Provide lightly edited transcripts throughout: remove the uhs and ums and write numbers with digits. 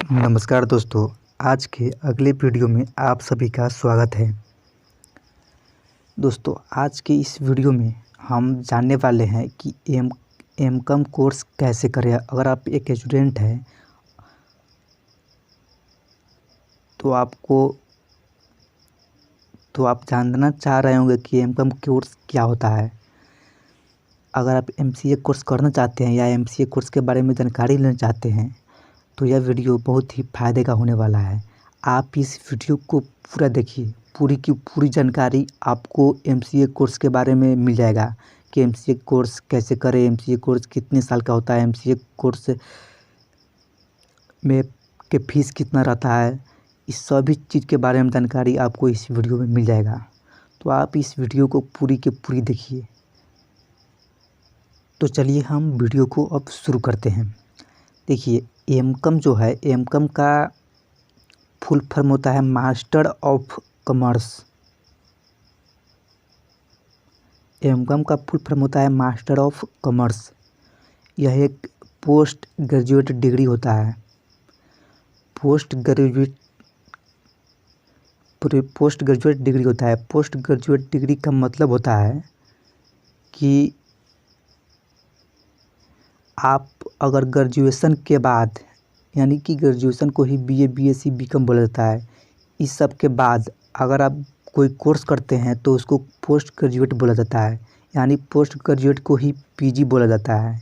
नमस्कार दोस्तों, आज के अगले वीडियो में आप सभी का स्वागत है। दोस्तों, आज के इस वीडियो में हम जानने वाले हैं कि एम.कॉम कोर्स कैसे करें। अगर आप एक स्टूडेंट हैं तो आप जानना चाह रहे होंगे कि एम.कॉम कोर्स क्या होता है। अगर आप एम.सी.ए कोर्स करना चाहते हैं या एम.सी.ए कोर्स के बारे में जानकारी लेना चाहते हैं तो यह वीडियो बहुत ही फ़ायदे का होने वाला है। आप इस वीडियो को पूरा देखिए, पूरी की पूरी जानकारी आपको एम.सी.ए कोर्स के बारे में मिल जाएगा कि एम.सी.ए कोर्स कैसे करें, एम.सी.ए कोर्स कितने साल का होता है, एम.सी.ए कोर्स में के फीस कितना रहता है। इस सभी चीज़ के बारे में जानकारी आपको इस वीडियो में मिल जाएगा। तो आप इस वीडियो को पूरी की पूरी देखिए। तो चलिए हम वीडियो को अब शुरू करते हैं। देखिए, एम.कॉम जो है, एम.कॉम का फुल फॉर्म होता है मास्टर ऑफ कॉमर्स। एम.कॉम का फुल फॉर्म होता है मास्टर ऑफ कॉमर्स। यह एक पोस्ट ग्रेजुएट डिग्री होता है। पोस्ट ग्रेजुएट डिग्री होता है। पोस्ट ग्रेजुएट डिग्री का मतलब होता है कि आप अगर ग्रेजुएशन के बाद, यानी कि ग्रेजुएशन को ही बीए, बीएससी, बीकॉम बोला जाता है, इस सब के बाद अगर आप कोई कोर्स करते हैं तो उसको पोस्ट ग्रेजुएट बोला जाता है। यानी पोस्ट ग्रेजुएट को ही पीजी बोला जाता है।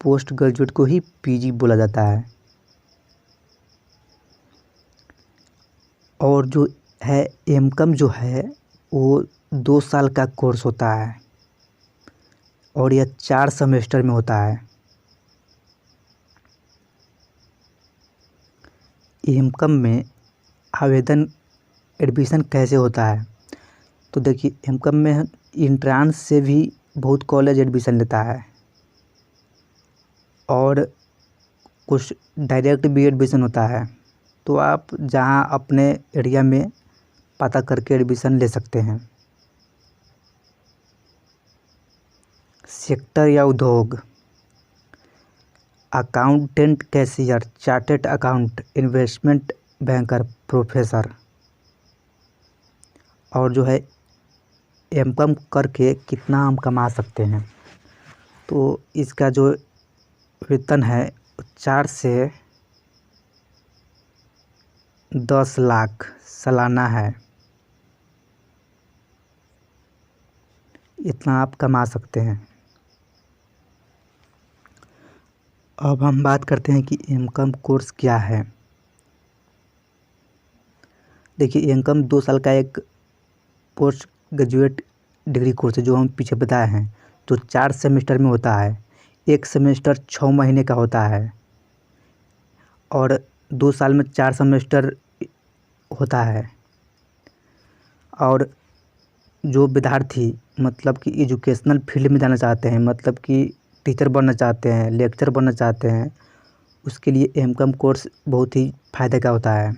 पोस्ट ग्रेजुएट को ही पीजी बोला जाता है। और जो है एम.कॉम जो है वो 2 साल का कोर्स होता है और यह 4 सेमेस्टर में होता है। एम.कॉम में एडमिशन कैसे होता है? तो देखिए, एम.कॉम में एंट्रेंस से भी बहुत कॉलेज एडमिशन लेता है और कुछ डायरेक्ट भी एडमिशन होता है। तो आप जहां अपने एरिया में पता करके एडमिशन ले सकते हैं। सेक्टर या उद्योग: accountant, cashier, chartered account, investment banker, professor. और जो है एम.कॉम करके कितना हम कमा सकते हैं? तो इसका जो वेतन है 4 से 10 लाख सालाना है। इतना आप कमा सकते हैं। अब हम बात करते हैं कि एम.कॉम कोर्स क्या है। देखिए, एम.कॉम 2 साल का एक पोस्ट ग्रेजुएट डिग्री कोर्स है जो हम पीछे बताए हैं। तो 4 सेमेस्टर में होता है। एक सेमेस्टर 6 महीने का होता है और 2 साल में 4 सेमेस्टर होता है। और जो विद्यार्थी मतलब कि एजुकेशनल फील्ड में जाना चाहते हैं, मतलब कि टीचर बनना चाहते हैं, लेक्चर बनना चाहते हैं, उसके लिए एम.कॉम कोर्स बहुत ही फ़ायदे का होता है।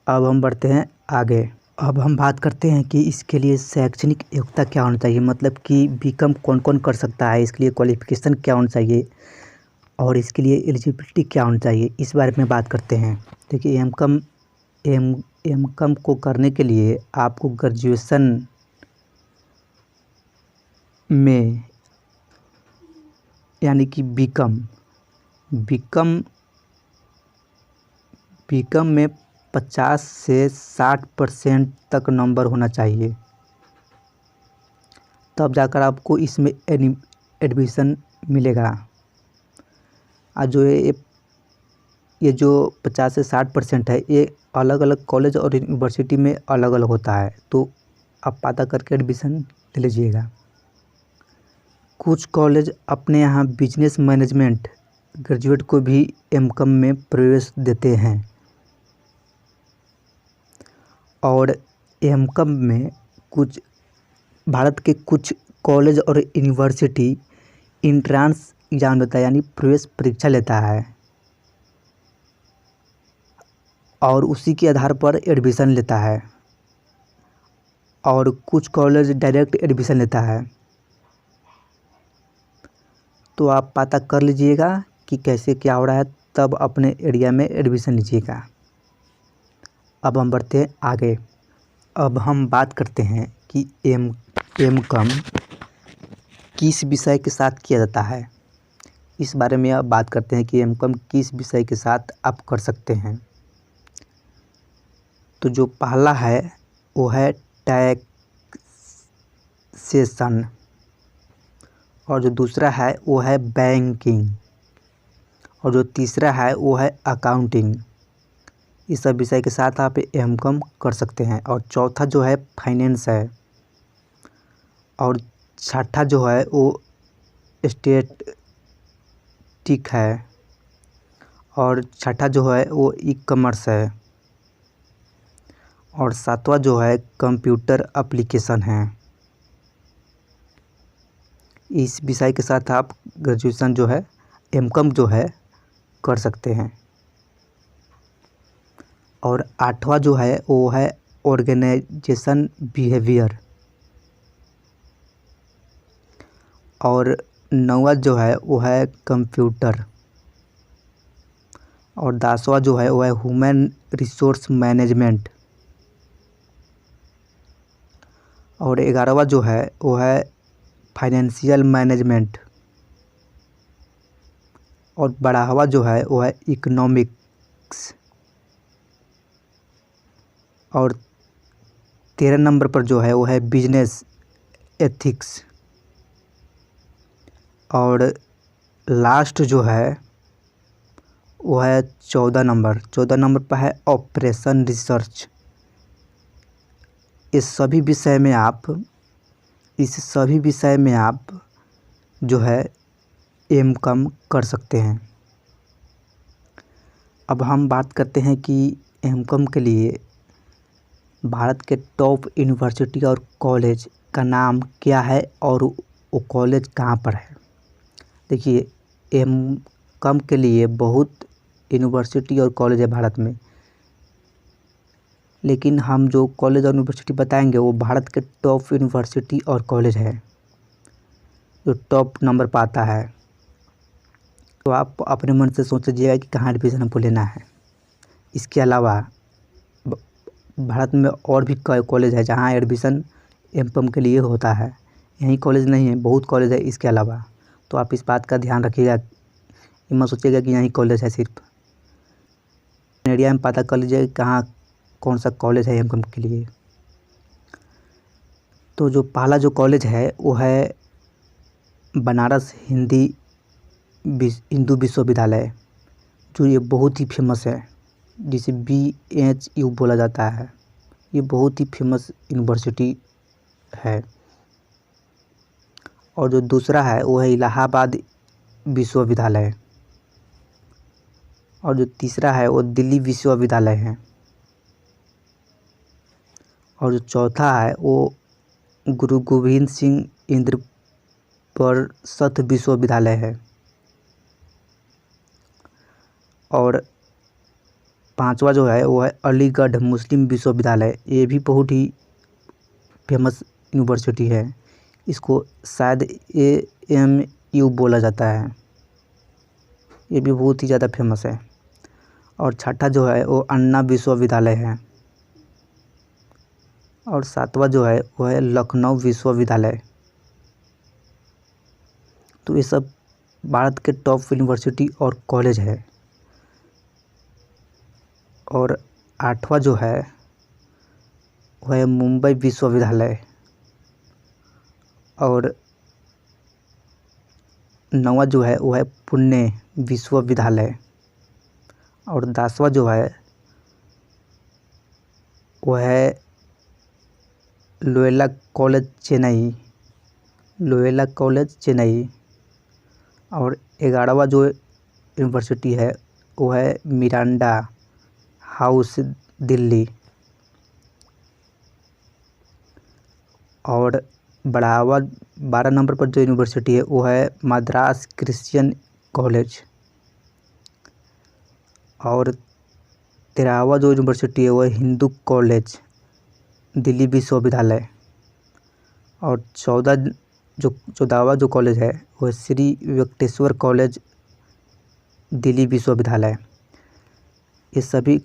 अब हम बढ़ते हैं आगे। अब हम बात करते हैं कि इसके लिए शैक्षणिक योग्यता क्या होना चाहिए, मतलब कि बीकॉम कौन कौन कर सकता है, इसके लिए क्वालिफ़िकेशन क्या होना चाहिए और इसके लिए एलिजिबिलिटी क्या होनी चाहिए, इस बारे में बात करते हैं। देखिए, एम.कॉम को करने के लिए आपको ग्रेजुएशन में, यानी कि बीकॉम में 50 से 60% तक नंबर होना चाहिए, तब जाकर आपको इसमें एडमिशन मिलेगा। और जो ये जो 50 से 60% है, ये अलग अलग कॉलेज और यूनिवर्सिटी में अलग अलग होता है। तो आप पता करके एडमिशन ले लीजिएगा। कुछ कॉलेज अपने यहाँ बिजनेस मैनेजमेंट ग्रेजुएट को भी एम.कॉम में प्रवेश देते हैं। और एम.कॉम में भारत के कुछ कॉलेज और यूनिवर्सिटी एंट्रेंस एग्ज़ाम लेता है, यानी प्रवेश परीक्षा लेता है और उसी के आधार पर एडमिशन लेता है। और कुछ कॉलेज डायरेक्ट एडमिशन लेता है। तो आप पता कर लीजिएगा कि कैसे क्या हो रहा है, तब अपने एरिया में एडमिशन लीजिएगा। अब हम बढ़ते हैं आगे। अब हम बात करते हैं कि एम.कॉम किस विषय के साथ किया जाता है। इस बारे में अब बात करते हैं कि एम.कॉम किस विषय के साथ आप कर सकते हैं। तो जो पहला है वो है टैक्सेशन, और जो दूसरा है वो है बैंकिंग, और जो तीसरा है वो है अकाउंटिंग। इस सब विषय के साथ आप एम.कॉम कर सकते हैं। और चौथा जो है फाइनेंस है, और छठा जो है वो स्टैटिस्टिक है, और छठा जो है वो ई कॉमर्स है, और सातवां जो है कंप्यूटर एप्लीकेशन है। इस विषय के साथ आप ग्रेजुएशन जो है एम.कॉम जो है कर सकते हैं। और आठवां जो है वो है ऑर्गेनाइजेशन बिहेवियर, और नौवां जो है वो है कंप्यूटर, और 10वां जो है वो है ह्यूमन रिसोर्स मैनेजमेंट, और 11वां जो है वो है फाइनेंशियल मैनेजमेंट, और 12वां जो है वो है इकोनॉमिक्स, और 13 नंबर पर जो है वो है बिजनेस एथिक्स, और लास्ट जो है वो है 14 नंबर पर है ऑपरेशन रिसर्च। इस सभी विषय में आप जो है एम.कॉम कर सकते हैं। अब हम बात करते हैं कि एम.कॉम के लिए भारत के टॉप यूनिवर्सिटी और कॉलेज का नाम क्या है और वो कॉलेज कहाँ पर है। देखिए, एम.कॉम के लिए बहुत यूनिवर्सिटी और कॉलेज है भारत में, लेकिन हम जो कॉलेज और यूनिवर्सिटी बताएंगे वो भारत के टॉप यूनिवर्सिटी और कॉलेज है, जो टॉप नंबर पर आता है। तो आप अपने मन से सोच लीजिएगा कि कहाँ एडमिशन हमको लेना है। इसके अलावा भारत में और भी कॉलेज है जहाँ एडमिशन एम.कॉम के लिए होता है। यही कॉलेज नहीं है, बहुत कॉलेज है इसके अलावा। तो आप इस बात का ध्यान रखिएगा, ये मत सोचिएगा कि यही कॉलेज है सिर्फ। एरिया में पता कर लीजिए कहाँ कौन सा कॉलेज है एम.कॉम के लिए। तो जो पहला जो कॉलेज है वो है बनारस हिंदू विश्वविद्यालय, जो ये बहुत ही फेमस है, जिसे BHU बोला जाता है। ये बहुत ही फेमस यूनिवर्सिटी है। और जो दूसरा है वो है इलाहाबाद विश्वविद्यालय, और जो तीसरा है वो दिल्ली विश्वविद्यालय है, और जो चौथा है वो गुरु गोविंद सिंह इंद्रप्रस्थ विश्वविद्यालय है, और पांचवा जो है वो है अलीगढ़ मुस्लिम विश्वविद्यालय। ये भी बहुत ही फेमस यूनिवर्सिटी है, इसको शायद AMU बोला जाता है। ये भी बहुत ही ज़्यादा फेमस है। और छठा जो है वो अन्ना विश्वविद्यालय है, और सातवां जो है वो है लखनऊ विश्वविद्यालय। तो ये सब भारत के टॉप यूनिवर्सिटी और कॉलेज है। और आठवां जो है वो है मुंबई विश्वविद्यालय, और नौवां जो है वो है पुणे विश्वविद्यालय, और 10वां जो है वो है लोयोला कॉलेज चेन्नई, और 11वां जो यूनिवर्सिटी है वो है मिरांडा हाउस दिल्ली, और 12 नंबर पर जो यूनिवर्सिटी है वो है मद्रास क्रिश्चियन कॉलेज, और 13वां जो यूनिवर्सिटी है वो है हिंदू कॉलेज दिल्ली विश्वविद्यालय, और 14वां जो कॉलेज है वो है श्री वेंकटेश्वर कॉलेज दिल्ली विश्वविद्यालय। ये सभी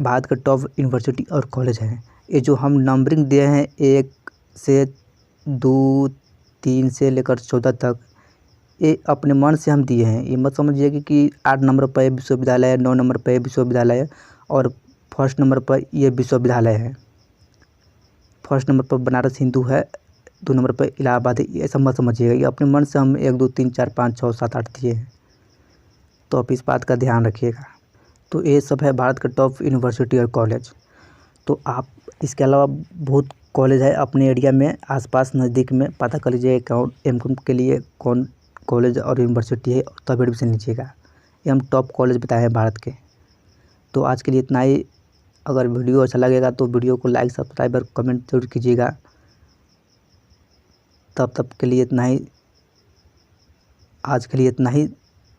भारत के टॉप यूनिवर्सिटी और कॉलेज हैं। ये जो हम नंबरिंग दिए हैं 1 से 2 3 से लेकर 14 तक, ये अपने मन से हम दिए हैं। ये मत समझिए कि 8 नंबर पर विश्वविद्यालय है, 9 नंबर पर विश्वविद्यालय है और फर्स्ट नंबर पर ये विश्वविद्यालय है। फर्स्ट नंबर पर बनारस हिंदू है, 2 नंबर पर इलाहाबाद है। ये सब मत समझिएगा, ये अपने मन से हम 1 2 3 4 5 6 7 8 दिए हैं। तो आप इस बात का ध्यान रखिएगा। तो ये सब है भारत के टॉप यूनिवर्सिटी और कॉलेज। तो आप इसके अलावा बहुत कॉलेज है अपने एरिया में, आसपास नज़दीक में, पता कर लीजिए कौन एमकॉम के लिए कौन कॉलेज और यूनिवर्सिटी है, तब एडमिशन लीजिएगा। ये हम टॉप कॉलेज बताए हैं भारत के। तो आज के लिए इतना ही। अगर वीडियो अच्छा लगेगा तो वीडियो को लाइक, सब्सक्राइब और कमेंट जरूर कीजिएगा। तब के लिए इतना ही। आज के लिए इतना ही।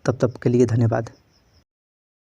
तब के लिए धन्यवाद।